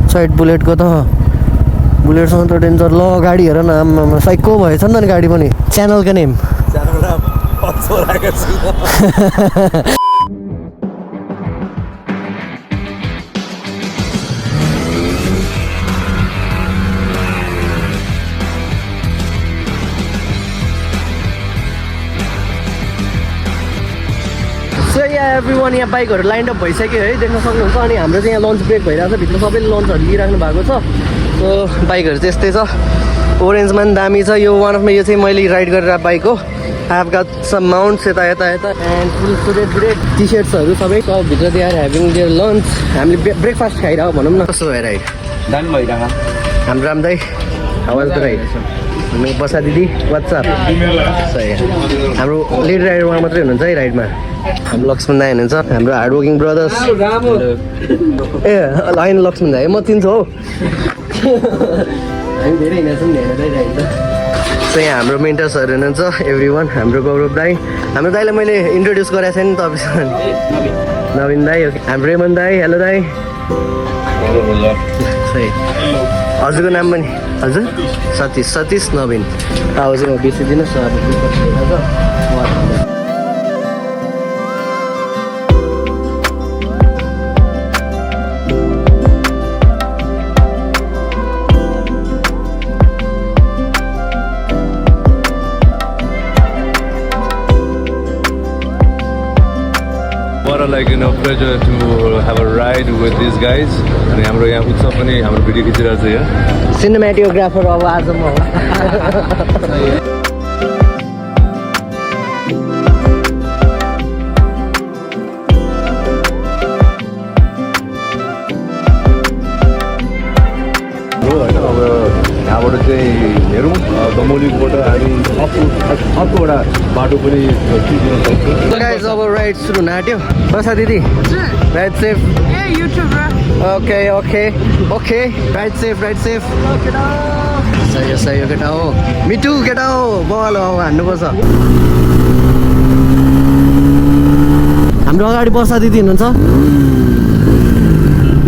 Side बुलेटको त बुलेटसँग त danger ल गाडी हेर न आम्मामा साइको भएछ नि त नि गाडी पनि च्यानलको नेम एभ्रिवान यहाँ बाइकहरू लाइन अप भइसक्यो है देख्न सक्नुहुन्छ अनि हाम्रो चाहिँ यहाँ लन्च ब्रेक भइरहेको छ भित्र सबैले लन्चहरू लिइराख्नु भएको छ सो बाइकहरू चाहिँ यस्तै छ ओरेन्जमा पनि दामी छ यो वान अफ यो चाहिँ मैले राइड गरेर बाइक हो आई हेभ गट सम माउन्ट्स यता एन्ड फुल सुरेट बुरेट टी सर्ट्सहरू सबै भित्र दिएर ह्याभिङ दियर लन्च हामीले ब्रेकफास्ट खाइरहेको भनौँ न कस्तो भयो राइड दामी भइरहेको हाम्रो राम दाई हावाजको राइड बसा दिदी वाट्सएप सही हाम्रो लेड राइडर उहाँ मात्रै हुनुहुन्छ है राइडमा हाम्रो लक्ष्मण दाई हुनुहुन्छ हाम्रो हार्डवर्किङ ब्रदर्स ए होइन लक्ष्मण दाई म चिन्छु हौ हामी धेरै हिँडेछौँ राइड सो यहाँ हाम्रो मेन्टर्सहरू हुनुहुन्छ एभ्री वान हाम्रो गौरव दाई हाम्रो दाईलाई मैले इन्ट्रोड्युस गरेको छैन तपाईँसँग नवीन दाई हाम्रो रेमन दाई हेलो दाई सही हजुरको नाम पनि हजुर सतीश नवीन आवाज म बिर्सिदिनुहोस् न like pleasure to have a ride with these guys अनि हाम्रो यहाँ उत्सव पनि हाम्रो भिडियो खिचिरहेको छ यहाँ सिनेमेटोग्राफर अब आज म हो यहाँबाट चाहिँ हेरौँ दमौलीबाट हामी अर्को एउटा बाटो पनि गाइस अब राइड सुरु हुन आँट्यो बसा दिदी ride safe okay ride safe सही हो केटा हो मिठु केटा हो बल अब हान्नुपर्छ हाम्रो अगाडि बसा दिदी हुनुहुन्छ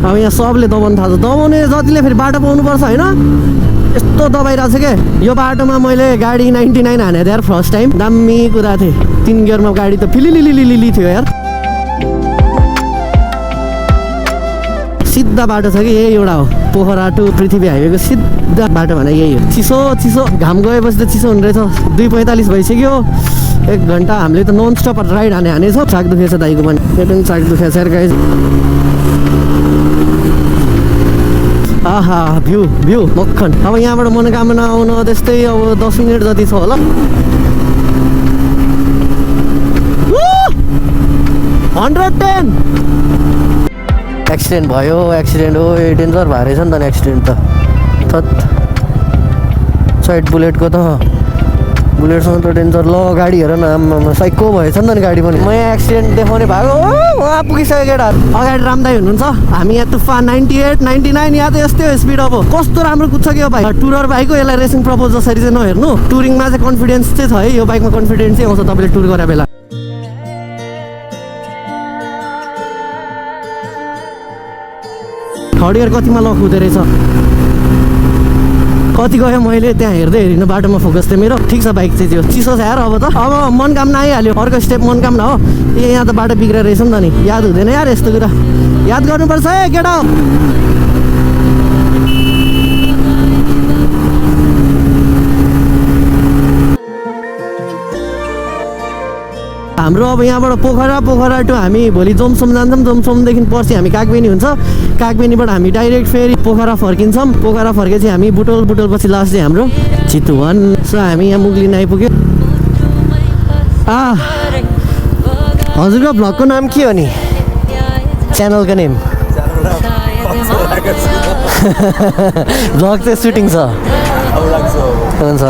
अब यहाँ सबले दबाउनु थाल्छ दबाउने जतिले फेरि बाटो पाउनुपर्छ होइन यस्तो दबाइरहेको छ क्या यो बाटोमा मैले गाडी 99 हानेको थिएँ यार फर्स्ट टाइम दामी कुदाएको थिएँ 3 गियरमा गाडी त फिलिलिलिलिली थियो यार सिधा बाटो छ कि यही एउटा हो पोखरा टु पृथ्वी हाइवेको सिधा बाटो भने यही हो चिसो घाम गएपछि त चिसो हुने रहेछ 2:45 भइसक्यो 1 घन्टा हामीले त नन स्टप राइड हानेछौँ चाक दुखेछ दाइको पनि त्यो पनि चाक दुखेछ यार गाइस आहा भ्यू मक्खन अब यहाँबाट मनोकामना आउन त्यस्तै अब 10 मिनट जति छ होला 110 एक्सिडेन्ट भयो हो डेन्जर भएर रहेछ नि त एक्सिडेन्ट त साइड बुलेटको त बुलेटसँग त डेन्जर ल गाडी हेर न आम्मामा साइको भएछ नि त नि गाडी पनि म यहाँ एक्सिडेन्ट देखाउने भएको उहाँ पुगिसक्यो केटाहरू अगाडि रामदाई हुनुहुन्छ हामी यहाँ तुफान 98 99 यहाँ त यस्तै हो स्पिड अब कस्तो राम्रो कुद्छ कि यो बाइक टुरर बाइक हो यसलाई रेसिङ प्रपोज जसरी चाहिँ नहेर्नु टुरिङमा चाहिँ कन्फिडेन्स चाहिँ छ है यो बाइकमा कन्फिडेन्स चाहिँ आउँछ तपाईँले टुर गरे बेला थर्ड इयर कतिमा लक हुँदो रहेछ कति गयो मैले त्यहाँ हेर्दै हेरिनु बाटोमा फोकस थियो मेरो ठिक छ बाइक चाहिँ त्यो चिसो छ यार अब त अब मनकामना आइहाल्यो अर्को स्टेप मनकामना हो यहाँ त बाटो बिग्रेर रहेछ नि त नि याद हुँदैन यार यस्तो कुरा याद गर्नुपर्छ है केटा हाम्रो अब यहाँबाट पोखरा टु हामी भोलि जोमसोम जान्छौँ जोमसोमदेखि पर्सि हामी कागबेनी हुन्छ कागबेनीबाट हामी डाइरेक्ट फेरि पोखरा फर्किन्छौँ पोखरा फर्केपछि हामी बुटोल पछि लास्ट चाहिँ हाम्रो चितवन सो हामी यहाँ मुगलिन आइपुग्यो हजुरको भ्लगको नाम के हो नि च्यानलको नेम भ्लग चाहिँ सुटिङ छ हुन्छ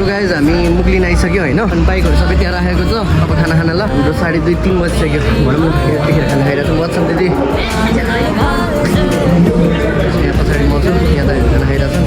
गाइज हामी मुगलिन आइसक्यो होइन अनि बाइकहरू सबै त्यहाँ राखेको छ अब खाना ल हाम्रो 2:30-3 बजिसक्यो भनौँ न यतिखेर खाना खाइरहेको छौँ वाट्सएप दिदी यहाँ पछाडि म छु यहाँ त खाना खाइरहेको छौँ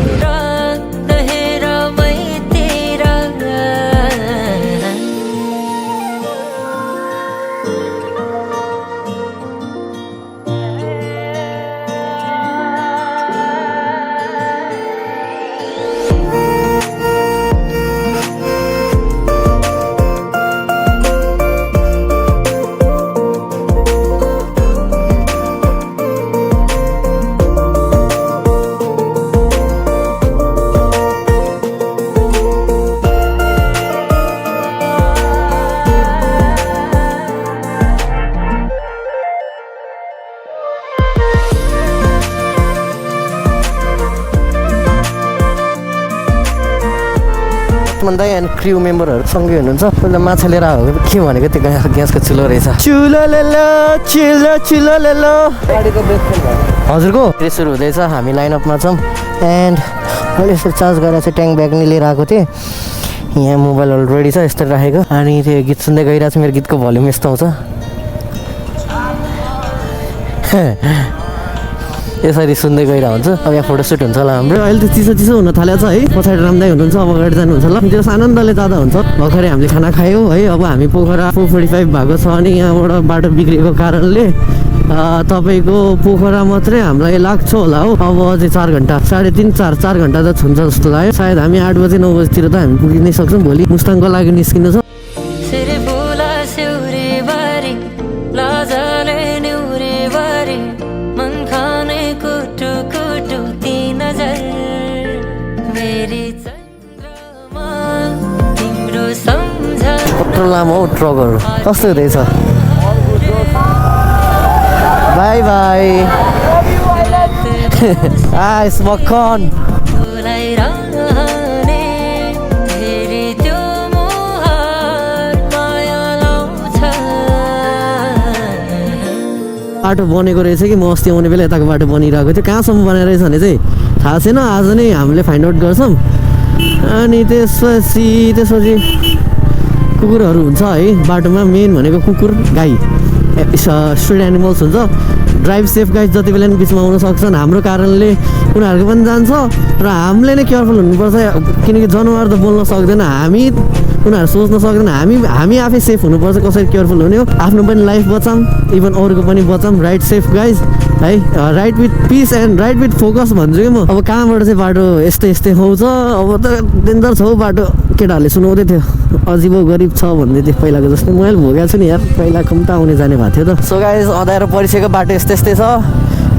लक्ष्मण दाई एन्ड क्र्यु मेम्बरहरू सँगै हुनुहुन्छ। उसले माछा लिएर आएको के भनेको त्यो ग्यासको चुलो रहेछ। चुलो लेलो चुलो लेलो हजुरको रेस सुरु हुँदैछ। हामी लाइनअपमा छौँ एन्ड मैले यसरी चार्ज गरेर चाहिँ ट्याङ्क ब्याग नि लिएर आएको थिएँ। यहाँ मोबाइल अलरेडी छ यस्तो राखेको अनि त्यो गीत सुन्दै गइरहेको छु। मेरो गीतको भोल्युम यस्तो आउँछ यसरी सुन्दै गइरहेको हुन्छ। अब यहाँ फोटोसुट हुन्छ होला हाम्रो। अहिले त चिसो चिसो हुन थालेको छ है। पछाडि राम्दै हुनुहुन्छ, अब अगाडि जानुहुन्छ ल। त्यो आनन्दले जाँदा हुन्छ। भर्खरै हामीले खाना खायौँ है। अब हामी पोखरा 4:45 भएको छ अनि यहाँबाट बाटो बिग्रेको कारणले तपाईँको पोखरा मात्रै हामीलाई लाग्छ होला हो। अब अझै 4 घन्टा 3.5 4 घन्टा त हुन्छ जस्तो लाग्यो। सायद हामी 8 बजे 9 बजीतिर त हामी पुगिनै सक्छौँ। भोलि मुस्ताङको लागि निस्किनु छ। कत्रो लामो हौ ट्रकहरू कस्तो हुँदैछ। बाई बाई आइस मक्खन बाटो बनेको रहेछ कि म अस्ति आउने बेला यताको बाटो बनिरहेको थियो। कहाँसम्म बनाएर रहेछ भने चाहिँ थाहा छैन। आज नै हामीले फाइन्ड आउट गर्छौँ। अनि त्यसपछि कुकुरहरू हुन्छ है बाटोमा। मेन भनेको कुकुर गाई स्ट्रिट एनिमल्स हुन्छ। ड्राइभ सेफ गाइज जति बेला पनि बिचमा आउन सक्छन्। हाम्रो कारणले उनीहरूको पनि जान्छ र हामीले नै केयरफुल हुनुपर्छ किनकि जनावर त बोल्न सक्दैन। हामी उनीहरू सोच्न सक्दैन। हामी आफै सेफ हुनुपर्छ। कसरी केयरफुल हुने हो। आफ्नो पनि लाइफ बचाऊँ इभन अरूको पनि बचाऊँ। राइड सेफ गाइज है। Ride with piece and ride with focus भन्छु कि म। अब कहाँबाट चाहिँ बाटो यस्तै आउँछ। अब त डेन्जर छ हौ बाटो। केटाहरूले सुनाउँदै थियो अजिबो गरिब छ भन्दै थियो पहिलाको जस्तै। मैले भोगेको छु नि यार। पहिलाको पनि त आउने जाने भएको थियो त। सो गाइज अँध्यारो परिसकेको बाटो यस्तै छ।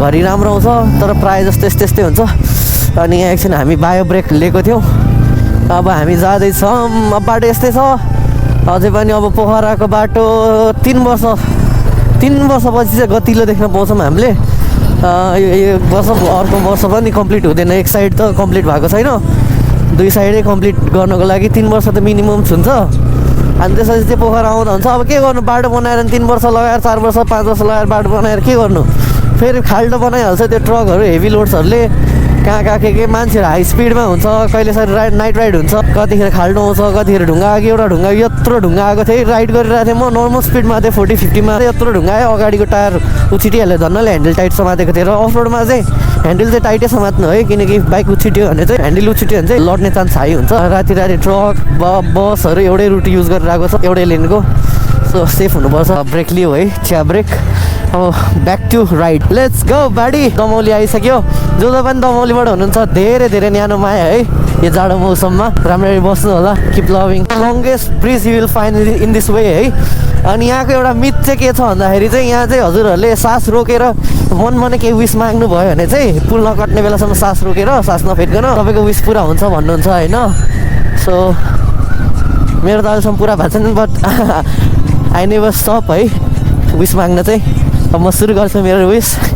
घरि राम्रो आउँछ तर प्रायः जस्तो यस्तै हुन्छ। अनि यहाँ एकछिन हामी बायो ब्रेक लिएको थियौँ। अब हामी जाँदैछौँ। अब बाटो यस्तै छ अझै पनि। अब पोखराको बाटो 3 वर्षपछि चाहिँ गतिलो देख्न पाउँछौँ हामीले। यो वर्ष अर्को वर्ष पनि कम्प्लिट हुँदैन। एक साइड त कम्प्लिट भएको छैन। 2 साइडै कम्प्लिट गर्नको लागि 3 वर्ष त मिनिमम हुन्छ। अनि त्यसपछि चाहिँ पोखरा आउँदा हुन्छ। अब के गर्नु बाटो बनाएर 3 वर्ष लगाएर 4 वर्ष 5 वर्ष लगाएर बाटो बनाएर के गर्नु। फेरि खाल्डो बनाइहाल्छ त्यो ट्रकहरू हेभी लोड्सहरूले। कहाँ के मान्छेहरू हाई स्पिडमा हुन्छ। कहिले सरी नाइट राइड हुन्छ। कतिखेर खाल्डो आउँछ कतिखेर ढुङ्गा आएको। एउटा ढुङ्गा यत्रो ढुङ्गा आएको थियो। राइड गरिरहेको थिएँ म नर्मल स्पिडमा थिएँ 40-50मा। यत्रो ढुङ्गा आयो अगाडिको टायर उछिटिहाल्यो। झन्नले ह्यान्डल टाइट समातेको थियो र अफ रोडमा चाहिँ ह्यान्डल चाहिँ टाइटै समात्नु है किनकि बाइक उछिट्यो भने चाहिँ ह्यान्डल उछिट्यो भने चाहिँ लड्ने चान्स हाई हुन्छ। राति ट्रक बसहरू एउटै रुट युज गरिरहेको छ एउटै लेनको। सो सेफ हुनुपर्छ। ब्रेक लियो है चिया ब्रेक। अब back to ride let's go. बाडी दमौली आइसक्यो। जो पनि दमौलीबाट हुनुहुन्छ धेरै न्यानो माया है यो जाडो मौसममा। राम्ररी बस्नु होला। Keep loving. Longest bridge you will find in this way है। अनि यहाँको एउटा मिथ चाहिँ के छ भन्दाखेरि चाहिँ यहाँ चाहिँ हजुरहरूले सास रोकेर मनमा नै केही विस माग्नु भयो भने चाहिँ पुल नकट्ने बेलासम्म सास रोकेर सास नफेर्कन तपाईँको विस पुरा हुन्छ भन्नुहुन्छ होइन। सो मेरो त अहिलेसम्म पुरा भएको छैन बट आई नेभर स्टप है विस माग्न चाहिँ। अब म सुरु गर्छु मेरो विस।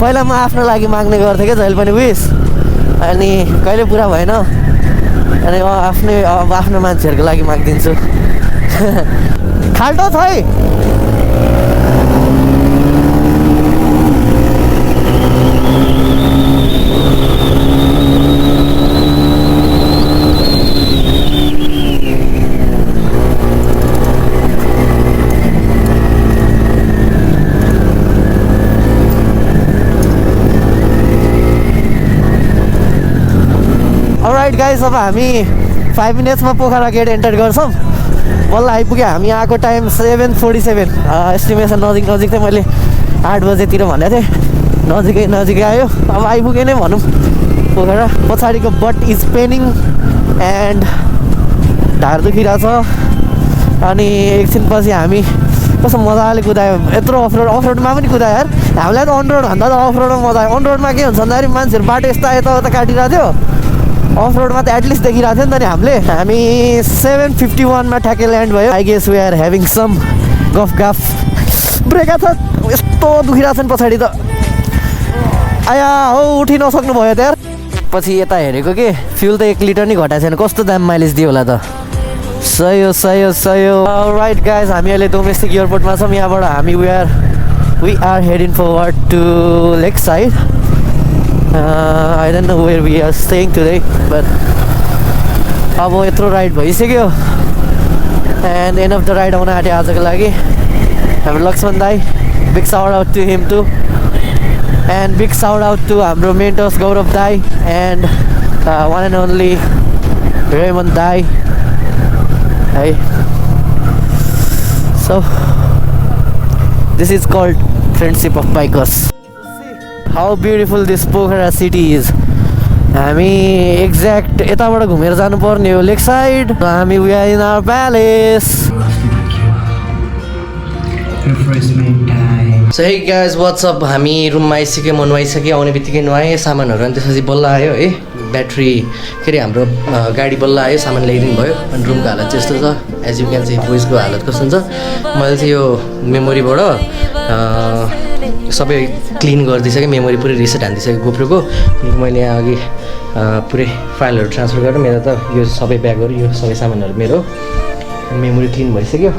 पहिला म आफ्नो लागि माग्ने गर्थेँ क्या जहिले पनि विस। अनि कहिले पुरा भएन अनि आफ्नो मान्छेहरूको लागि मागिदिन्छु। खाल्टो छ है। अलराइट गाइस अब हामी 5 मिनट्समा पोखरा गेट एन्टर गर्छौँ बल्ल आइपुग्यो हामी आएको टाइम 7:47 एस्टिमेसन नजिक चाहिँ मैले 8 बजेतिर भनेको थिएँ नजिकै आयो अब आइपुग्यो नै भनौँ पोखरा पछाडिको बट इज पेनिङ एन्ड ढाड दुखिरहेछ अनि एकछिनपछि हामी कस्तो मजाले कुदायो यत्रो अफरोडमा पनि कुदायो यार हामीलाई त अन रोड भन्दा त अफ रोडमा मजा आयो अन रोडमा के हुन्छ भन्दाखेरि मान्छेहरू बाटो यता काटिरहेको थियो अफ रोडमा त एटलिस्ट देखिरहेको थियो नि त नि हामी 7:51 मा ठ्याक्कै ल्यान्ड भयो I guess we are having some गफ ब्रेक छ यस्तो दुखिरहेको छ नि पछाडि त आया हो उठि नसक्नु भयो त यार पछि यता हेरेको के फ्युल त 1 लिटर नि घटाएको छैन कस्तो दाम माइलेज दियो होला त सही हो राइट गाइज हामी अहिले डोमेस्टिक एयरपोर्टमा छौँ यहाँबाट हामी we are heading forward to lake side I don't know where we are staying today but अब यत्रो राइड भइसक्यो and end of the ride आउन आँट्यो आजको लागि हाम्रो लक्ष्मण दाई big shout out to him to and big shout out to हाम्रो मेन्टर्स गौरव दाई and one and only Raman दाई Hey, so this is called friendship of bikers. How beautiful this Pokhara city is. हामी एक्ज्याक्ट यताबाट घुमेर जानुपर्ने हो lake side हामी we are in our palace so hey guys what's up हामी रुममा आइसक्यो म नुहाइसकेँ आउने बित्तिकै नुहाएँ सामानहरू अनि त्यसपछि बल्ल आयो है ब्याट्री के अरे हाम्रो गाडी बल्ल आयो सामान ल्याइदिनु भयो अनि रुमको हालत चाहिँ यस्तो छ एज यु क्यान सी भोइसको हालत कस्तो हुन्छ मैले चाहिँ यो मेमोरीबाट सबै क्लिन गरिदिइसकेँ मेमोरी पुरै रिसेट हानिदिइसकेँ गोप्रोको मैले यहाँ अघि पुरै फाइलहरू ट्रान्सफर गरेर मेरो त यो सबै ब्यागहरू यो सबै सामानहरू मेरो मेमोरी क्लिन भइसक्यो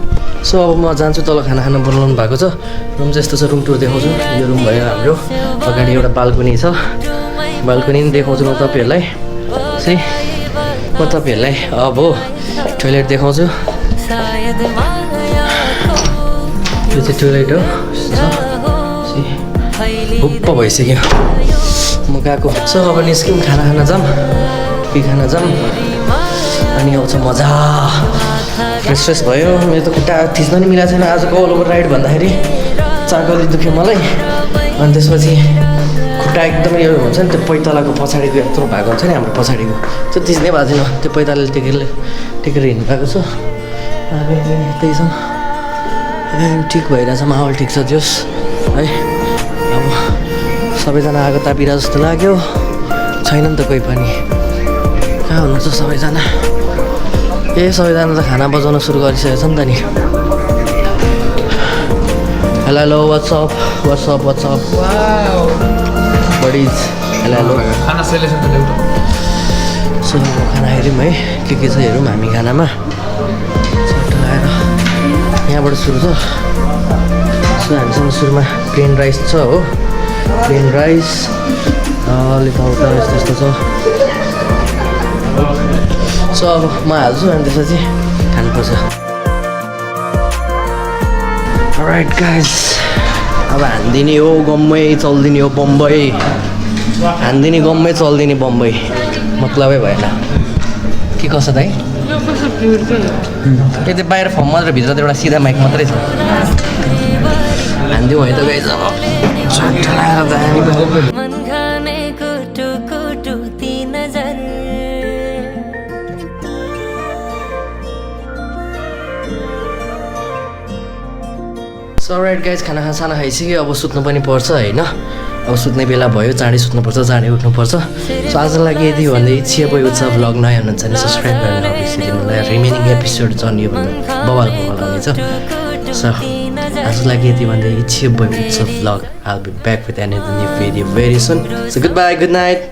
सो अब म जान्छु तल खाना बनाउनु भएको छ रुम चाहिँ यस्तो छ रुम टुर देखाउँछु यो रुम भयो हाम्रो अगाडि एउटा बाल्कनी छ बाल्कनी पनि देखाउँछु म तपाईँहरूलाई चाहिँ म तपाईँहरूलाई अब टोइलेट देखाउँछु यो चाहिँ टोइलेट हो हुप्प भइसक्यो म गएको सो अब निस्क्यौँ खाना जाऊँ के खाना जाऊँ अनि आउँछ मजा फ्रेस भयो मेरो त खुट्टा थिच्न नि मिलाएको छैन आजको अल ओभर राइड भन्दाखेरि चाकले दुख्यो मलाई अनि त्यसपछि खुट्टा एकदमै यो हुन्छ नि त्यो पैतालाको पछाडिको यत्रो भएको हुन्छ नि हाम्रो पछाडिको त्यो थिच्नै भएको छैन त्यो पैताले टेकेर हिँड्नु भएको छ त्यही छ ठिक भइरहेछ माहौल ठिक छ जोस् है अब सबैजना आगो तापिरहेको जस्तो लाग्यो छैन नि त कोही पनि कहाँ हुनुहुन्छ सबैजना सबैजना त खाना बजाउन सुरु गरिसकेको छ नि त नि हेलो वाट्सअप बडिज हेलो खाना सेलेक्सन त ल्याउ सो खाना हेऱ्यौँ है के छ हेरौँ हामी खानामा लगाएर यहाँबाट सुरु छ सो हामीसँग सुरुमा प्लेन राइस छ हो प्लेन राइस यताउता यस्तो छ सो अब म हाल्छु अनि त्यसपछि खानुपर्छ राइट गाइज अब हान्दिने हो गम्मै चल्दिने हो बम्बई हान्दिने गम्मै चल्दिने बम्बई मतलबै भएन के कसो दाइ यो चाहिँ बाहिर फर्म मात्र भित्र त एउटा सिधा माइक मात्रै छ हान्दिउँ है त गाइज अब राइट गाइज खाना साना खाइसक्यो अब सुत्नु पनि पर्छ होइन अब सुत्ने बेला भयो चाँडै सुत्नुपर्छ चाँडै उठ्नुपर्छ सो आजको लागि यदि हो भने इच्छा भयो छ भ्लग नयाँ हुनुहुन्छ भने सब्सक्राइब गरेर नबिर्सिनु दिनुलाई रिमेनिङ एपिसोड छन् यो बवाल आउनेछ सो आजको लागि यति भन्दा इच्छा भयो छ vlog I will be back with any new video very soon so goodbye good night